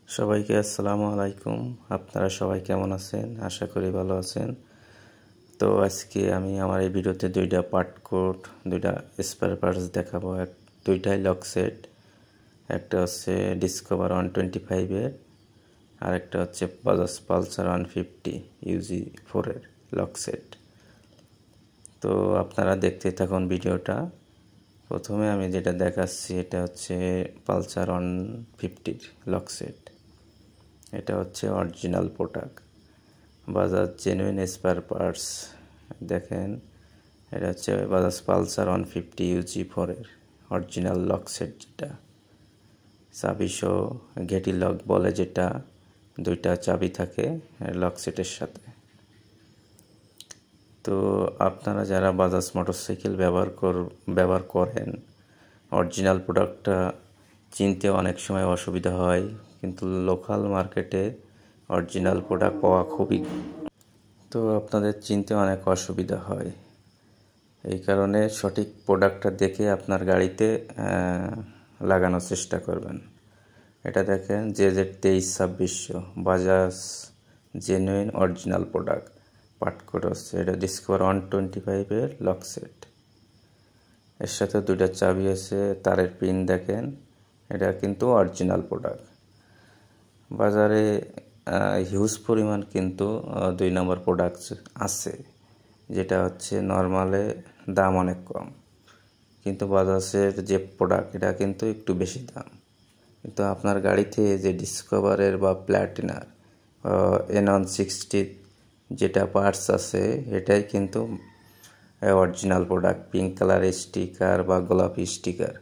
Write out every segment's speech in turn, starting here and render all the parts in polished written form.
সবাইকে আসসালামু আলাইকুম। আপনারা সবাই কেমন আছেন? আশা করি ভালো আছেন। তো আজকে আমি আমার এই ভিডিওতে দুইটা পার্ট কোড, দুইটা স্পেয়ার পার্টস দেখাবো। দুইটাই লক সেট। একটা হচ্ছে ডিসকভার 125 এর, আর একটা হচ্ছে বাজাজ পালসার 150 UG4 এর লক সেট। তো আপনারা দেখতে থাকুন ভিডিওটা। প্রথমে আমি যেটা দেখাচ্ছি এটা হচ্ছে পালসার 150 লক সেট। এটা হচ্ছে original product, Bajaj genuine spare parts. দেখেন, এটা হচ্ছে বাজাজ পালসার 150 UG4 এর অরিজিনাল লক সেট, যেটা চাবিসহ ঘেটি লক বলে, যেটা দুইটা চাবি থাকে লক সেটের সাথে। তো আপনারা যারা বাজাজ মোটরসাইকেল ব্যবহার করেন, অরিজিনাল প্রোডাক্টটা চিনতে অনেক সময় অসুবিধা হয়, কিন্তু লোকাল মার্কেটে অরিজিনাল প্রোডাক্ট পাওয়া খুবই, তো আপনাদের চিনতে অনেক অসুবিধা হয়। এই কারণে সঠিক প্রোডাক্টটা দেখে আপনার গাড়িতে লাগানোর চেষ্টা করবেন। এটা দেখেন JZ232600 Bajaj genuine original product. Part code হচ্ছে এটা ডিসকভার 125 এর লক সেট। এর সাথে দুইটা চাবি আছে, তারের পিন দেখেন। এটা কিন্তু অরিজিনাল প্রোডাক্ট। বাজারে হিউজ পরিমাণ কিন্তু 2 নম্বর প্রোডাক্ট আছে, যেটা হচ্ছে নর্মালে দাম অনেক কম, কিন্তু বাজাজের যে প্রোডাক্ট এটা কিন্তু একটু বেশি দাম। কিন্তু আপনার গাড়িতে যে ডিসকভারের বা প্ল্যাটিনার N160 যেটা পার্টস আছে, এটাই কিন্তু original product. Pink colour sticker বা গোলাপি স্টিকার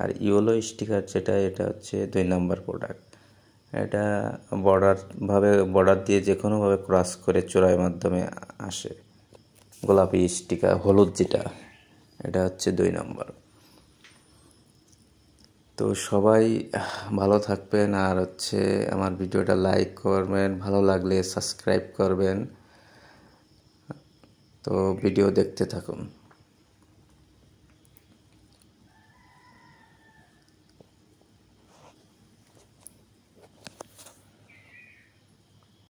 আর ইয়েলো স্টিকার যেটা, এটা হচ্ছে 2 নম্বর প্রোডাক্ট। এটা বর্ডার দিয়ে যে কোনোভাবে ক্রস করে চোরাইয়ের মাধ্যমে আসে। গোলাপি স্টিকার হলুদ যেটা, এটা হচ্ছে 2 নম্বর। তো সবাই ভালো থাকবেন, আর হচ্ছে আমার ভিডিওটা লাইক করবেন, ভালো লাগলে সাবস্ক্রাইব করবেন। তো ভিডিও দেখতে থাকুন।